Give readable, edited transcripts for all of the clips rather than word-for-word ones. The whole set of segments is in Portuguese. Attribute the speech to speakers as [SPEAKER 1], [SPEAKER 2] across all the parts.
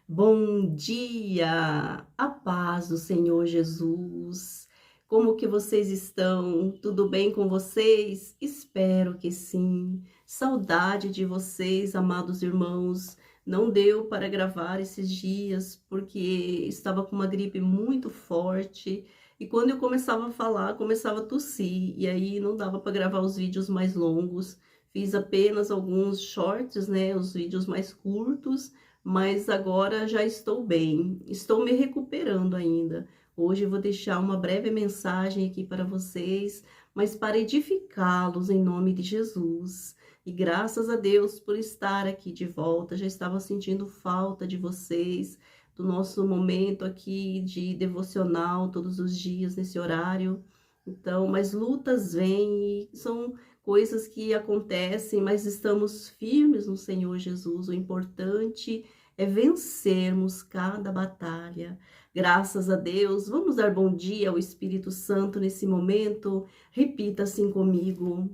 [SPEAKER 1] Bom dia, a paz do Senhor Jesus. Como que vocês estão? Tudo bem com vocês? Espero que sim. Saudade de vocês, amados irmãos. Não deu para gravar esses dias porque estava com uma gripe muito forte e quando eu começava a falar, começava a tossir e aí não dava para gravar os vídeos mais longos. Fiz apenas alguns shorts, né, os vídeos mais curtos, mas agora já estou bem, estou me recuperando ainda. Hoje eu vou deixar uma breve mensagem aqui para vocês, mas para edificá-los em nome de Jesus. E graças a Deus por estar aqui de volta, já estava sentindo falta de vocês, do nosso momento aqui de devocional todos os dias nesse horário. Então, mas lutas vêm e são coisas que acontecem, mas estamos firmes no Senhor Jesus. O importante é vencermos cada batalha. Graças a Deus. Vamos dar bom dia ao Espírito Santo nesse momento. Repita assim comigo.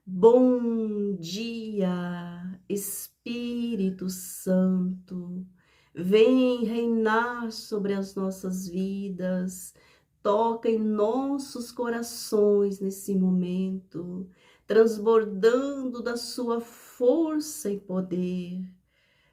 [SPEAKER 1] Bom dia, Espírito Santo. Vem reinar sobre as nossas vidas. Toca em nossos corações nesse momento, transbordando da sua força e poder.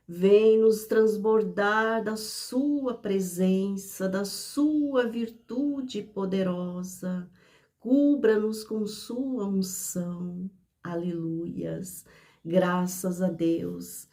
[SPEAKER 1] Vem nos transbordar da sua presença, da sua virtude poderosa. Cubra-nos com sua unção. Aleluias. Graças a Deus.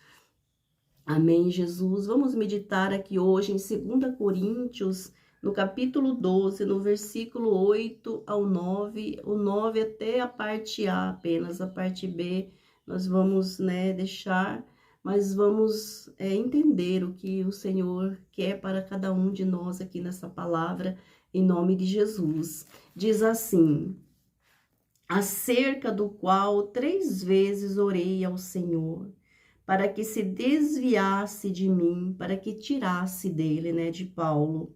[SPEAKER 1] Amém, Jesus. Vamos meditar aqui hoje em 2 Coríntios, no capítulo 12, no versículo 8 ao 9, o 9 até a parte A apenas, a parte B nós vamos, deixar, mas vamos entender o que o Senhor quer para cada um de nós aqui nessa palavra, em nome de Jesus. Diz assim: acerca do qual 3 vezes orei ao Senhor, para que se desviasse de mim, para que tirasse dele, de Paulo.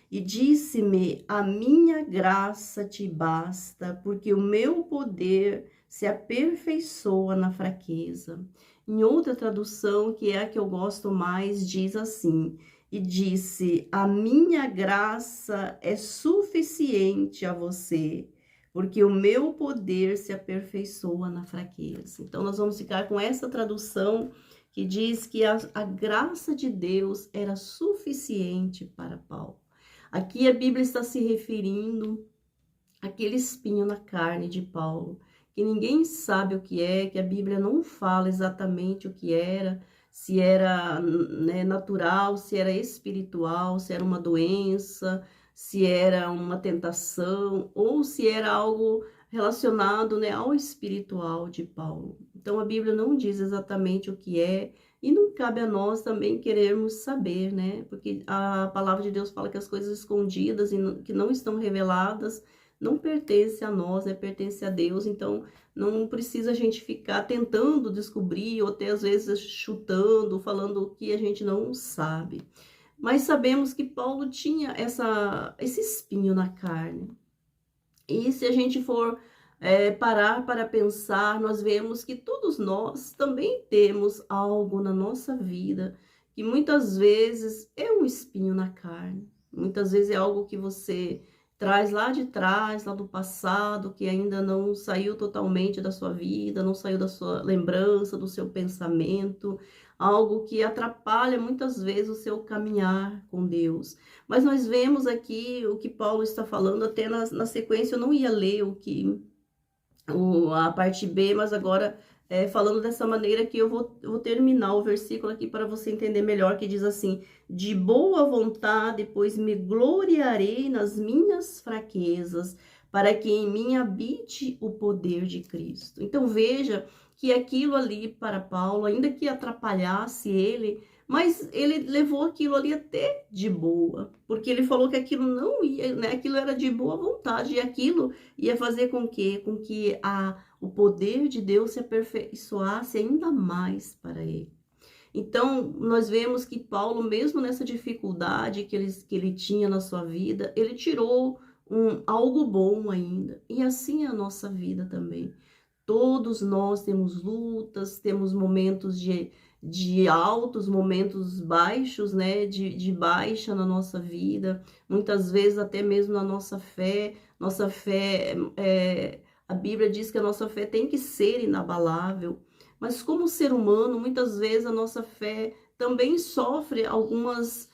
[SPEAKER 1] E disse-me, a minha graça te basta, porque o meu poder se aperfeiçoa na fraqueza. Em outra tradução, que é a que eu gosto mais, diz assim, e disse, a minha graça é suficiente a você, porque o meu poder se aperfeiçoa na fraqueza. Então, nós vamos ficar com essa tradução que diz que a graça de Deus era suficiente para Paulo. Aqui a Bíblia está se referindo àquele espinho na carne de Paulo, que ninguém sabe o que é, que a Bíblia não fala exatamente o que era, se era natural, se era espiritual, se era uma doença, se era uma tentação, ou se era algo relacionado ao espiritual de Paulo. Então a Bíblia não diz exatamente o que é, e não cabe a nós também querermos saber, porque a palavra de Deus fala que as coisas escondidas e que não estão reveladas não pertence a nós, pertence a Deus. Então não precisa a gente ficar tentando descobrir, ou até às vezes chutando, falando o que a gente não sabe. Mas sabemos que Paulo tinha esse espinho na carne. E se a gente for parar para pensar, nós vemos que todos nós também temos algo na nossa vida que muitas vezes é um espinho na carne. Muitas vezes é algo que você traz lá de trás, lá do passado, que ainda não saiu totalmente da sua vida, não saiu da sua lembrança, do seu pensamento, algo que atrapalha muitas vezes o seu caminhar com Deus. Mas nós vemos aqui o que Paulo está falando, até na sequência eu não ia ler a parte B, mas agora falando dessa maneira que eu vou terminar o versículo aqui para você entender melhor, que diz assim, de boa vontade, pois me gloriarei nas minhas fraquezas, para que em mim habite o poder de Cristo. Então veja que aquilo ali para Paulo, ainda que atrapalhasse ele, mas ele levou aquilo ali até de boa, porque ele falou que aquilo não ia, aquilo era de boa vontade, e aquilo ia fazer com que o poder de Deus se aperfeiçoasse ainda mais para ele. Então, nós vemos que Paulo, mesmo nessa dificuldade que ele tinha na sua vida, ele tirou algo bom ainda. E assim é a nossa vida também. Todos nós temos lutas, temos momentos de altos, momentos baixos, né, de baixa na nossa vida, muitas vezes até mesmo na nossa fé. Nossa fé, a Bíblia diz que a nossa fé tem que ser inabalável, mas como ser humano, muitas vezes a nossa fé também sofre algumas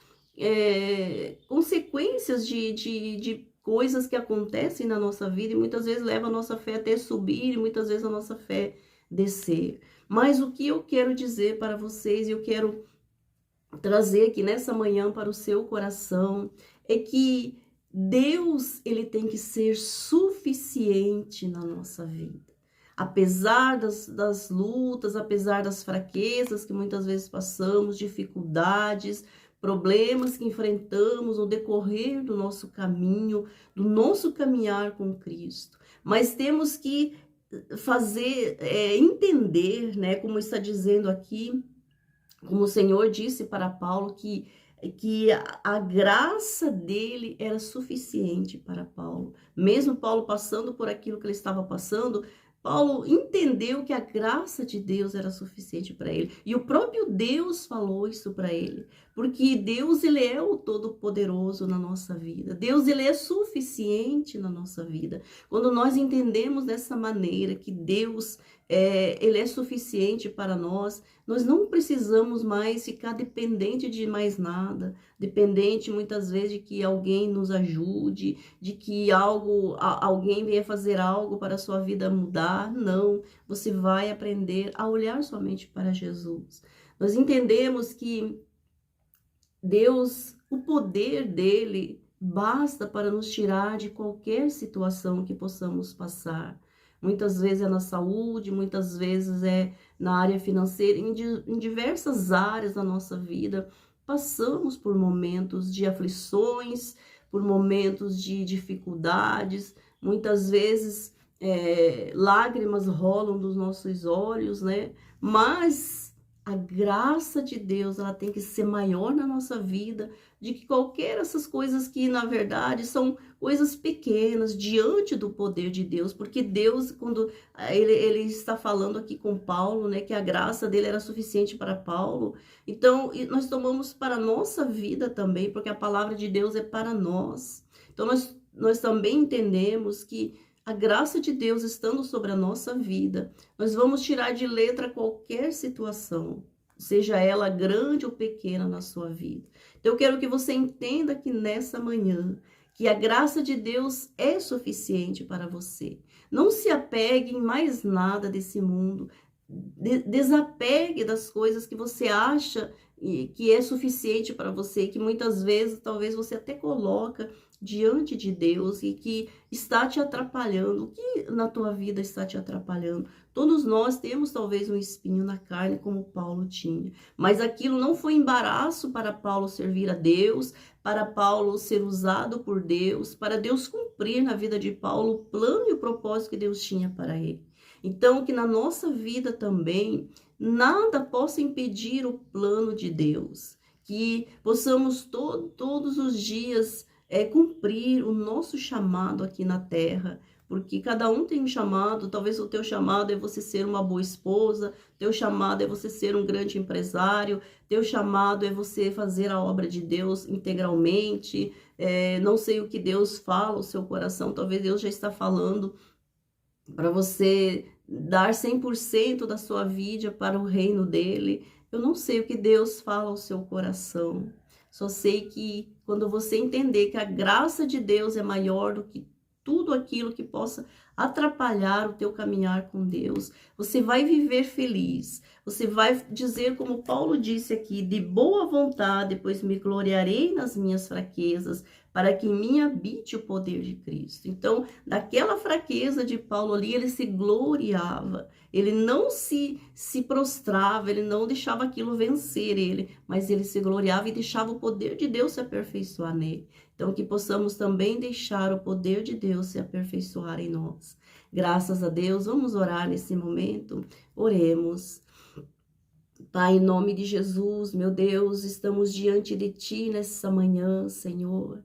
[SPEAKER 1] consequências de coisas que acontecem na nossa vida, e muitas vezes leva a nossa fé até subir, e muitas vezes a nossa fé descer. Mas o que eu quero dizer para vocês, e eu quero trazer aqui nessa manhã para o seu coração, é que Deus, ele tem que ser suficiente na nossa vida. Apesar das lutas, apesar das fraquezas que muitas vezes passamos, dificuldades, problemas que enfrentamos no decorrer do nosso caminho, do nosso caminhar com Cristo. Mas temos que fazer, entender, né, como está dizendo aqui, como o Senhor disse para Paulo, que a graça dele era suficiente para Paulo. Mesmo Paulo passando por aquilo que ele estava passando, Paulo entendeu que a graça de Deus era suficiente para ele. E o próprio Deus falou isso para ele. Porque Deus, ele é o Todo-Poderoso na nossa vida. Deus, ele é suficiente na nossa vida. Quando nós entendemos dessa maneira que Deus, ele é suficiente para nós, nós não precisamos mais ficar dependente de mais nada, dependente muitas vezes de que alguém nos ajude, de que alguém venha fazer algo para a sua vida mudar. Não, você vai aprender a olhar somente para Jesus. Nós entendemos que Deus, o poder dele basta para nos tirar de qualquer situação que possamos passar. Muitas vezes é na saúde, muitas vezes é na área financeira, em diversas áreas da nossa vida. Passamos por momentos de aflições, por momentos de dificuldades, muitas vezes lágrimas rolam dos nossos olhos, né? Mas a graça de Deus, ela tem que ser maior na nossa vida de que qualquer dessas coisas que, na verdade, são coisas pequenas diante do poder de Deus, porque Deus, quando ele está falando aqui com Paulo, né, que a graça dele era suficiente para Paulo, então nós tomamos para a nossa vida também, porque a palavra de Deus é para nós. Então nós também entendemos que a graça de Deus estando sobre a nossa vida, nós vamos tirar de letra qualquer situação, seja ela grande ou pequena na sua vida. Então eu quero que você entenda que nessa manhã, que a graça de Deus é suficiente para você. Não se apegue em mais nada desse mundo. Desapegue das coisas que você acha que é suficiente para você, que muitas vezes talvez você até coloca diante de Deus e que está te atrapalhando. O que na tua vida está te atrapalhando? Todos nós temos talvez um espinho na carne, como Paulo tinha, mas aquilo não foi embaraço para Paulo servir a Deus, para Paulo ser usado por Deus, para Deus cumprir na vida de Paulo o plano e o propósito que Deus tinha para ele. Então, que na nossa vida também nada possa impedir o plano de Deus, que possamos todos os dias cumprir o nosso chamado aqui na terra, porque cada um tem um chamado. Talvez o teu chamado é você ser uma boa esposa, teu chamado é você ser um grande empresário, teu chamado é você fazer a obra de Deus integralmente. Não sei o que Deus fala ao seu coração, talvez Deus já está falando para você dar 100% da sua vida para o reino dele. Eu não sei o que Deus fala ao seu coração. Só sei que quando você entender que a graça de Deus é maior do que tudo aquilo que possa atrapalhar o teu caminhar com Deus, você vai viver feliz. Você vai dizer, como Paulo disse aqui, de boa vontade, pois me gloriarei nas minhas fraquezas, para que em mim habite o poder de Cristo. Então, daquela fraqueza de Paulo ali, ele se gloriava. Ele não se prostrava, ele não deixava aquilo vencer ele, mas ele se gloriava e deixava o poder de Deus se aperfeiçoar nele. Então, que possamos também deixar o poder de Deus se aperfeiçoar em nós. Graças a Deus, vamos orar nesse momento. Oremos. Pai, em nome de Jesus, meu Deus, estamos diante de Ti nessa manhã, Senhor.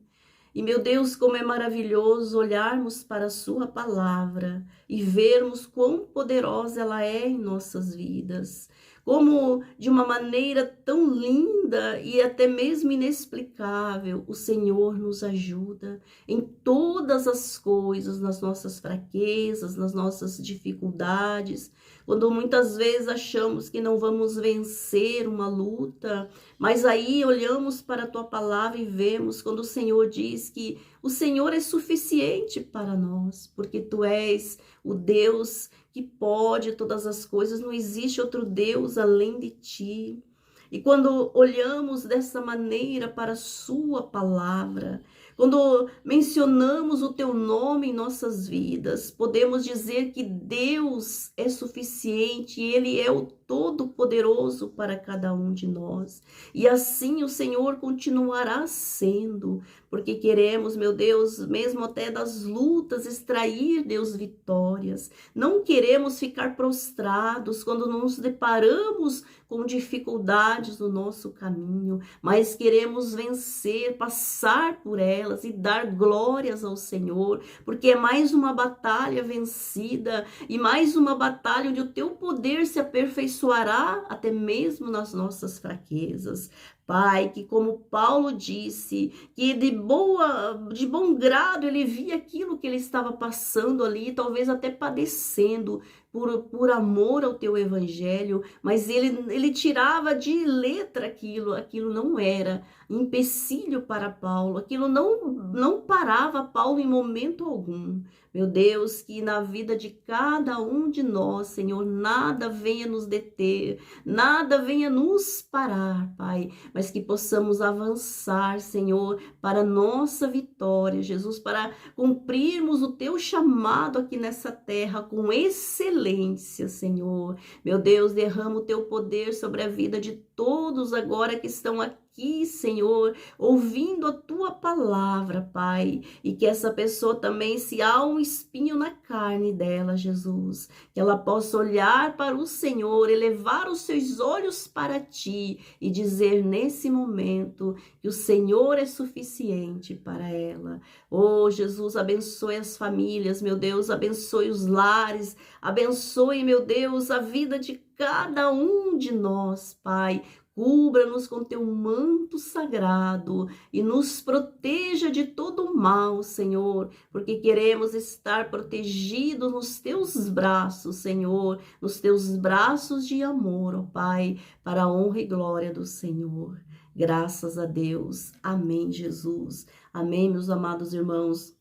[SPEAKER 1] E, meu Deus, como é maravilhoso olharmos para a sua palavra e vermos quão poderosa ela é em nossas vidas. como de uma maneira tão linda e até mesmo inexplicável, o Senhor nos ajuda em todas as coisas, nas nossas fraquezas, nas nossas dificuldades, quando muitas vezes achamos que não vamos vencer uma luta, mas aí olhamos para a tua palavra e vemos quando o Senhor diz que o Senhor é suficiente para nós, porque tu és o Deus que pode todas as coisas, não existe outro Deus além de ti. E quando olhamos dessa maneira para a sua palavra, quando mencionamos o teu nome em nossas vidas, podemos dizer que Deus é suficiente, Ele é o Todo-Poderoso para cada um de nós. E assim o Senhor continuará sendo, porque queremos, meu Deus, mesmo até das lutas, extrair, Deus, vitórias. Não queremos ficar prostrados quando nos deparamos com dificuldades no nosso caminho, mas queremos vencer, passar por elas e dar glórias ao Senhor, porque é mais uma batalha vencida e mais uma batalha onde o teu poder se aperfeiçoará até mesmo nas nossas fraquezas. Pai, que como Paulo disse, que de bom grado ele via aquilo que ele estava passando ali, talvez até padecendo por amor ao teu evangelho, mas ele tirava de letra aquilo não era empecilho para Paulo, aquilo não parava Paulo em momento algum. Meu Deus, que na vida de cada um de nós, Senhor, nada venha nos deter, nada venha nos parar, Pai, mas que possamos avançar, Senhor, para nossa vitória, Jesus, para cumprirmos o teu chamado aqui nessa terra com excelência, Senhor. Meu Deus, derrama o teu poder sobre a vida de todos agora que estão aqui, Senhor, ouvindo a tua palavra, Pai, e que essa pessoa também, se há um espinho na carne dela, Jesus, que ela possa olhar para o Senhor, elevar os seus olhos para ti e dizer nesse momento que o Senhor é suficiente para ela. Oh, Jesus, abençoe as famílias, meu Deus, abençoe os lares, abençoe, meu Deus, a vida de cada um de nós, Pai. Cubra-nos com teu manto sagrado e nos proteja de todo mal, Senhor, porque queremos estar protegidos nos teus braços, Senhor, nos teus braços de amor, ó Pai, para a honra e glória do Senhor. Graças a Deus. Amém, Jesus. Amém, meus amados irmãos.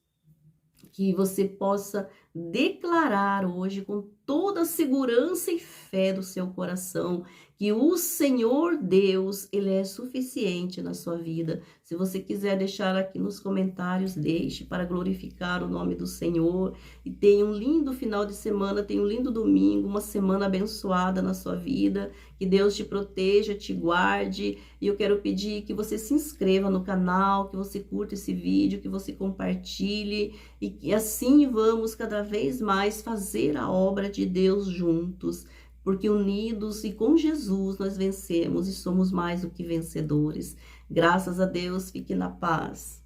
[SPEAKER 1] Que você possa declarar hoje com toda a segurança e fé do seu coração que o Senhor Deus, Ele é suficiente na sua vida. Se você quiser deixar aqui nos comentários, deixe para glorificar o nome do Senhor. E tenha um lindo final de semana, tenha um lindo domingo, uma semana abençoada na sua vida. Que Deus te proteja, te guarde. E eu quero pedir que você se inscreva no canal, que você curta esse vídeo, que você compartilhe. E que assim vamos cada vez mais fazer a obra de Deus juntos. Porque unidos e com Jesus nós vencemos e somos mais do que vencedores. Graças a Deus, fique na paz.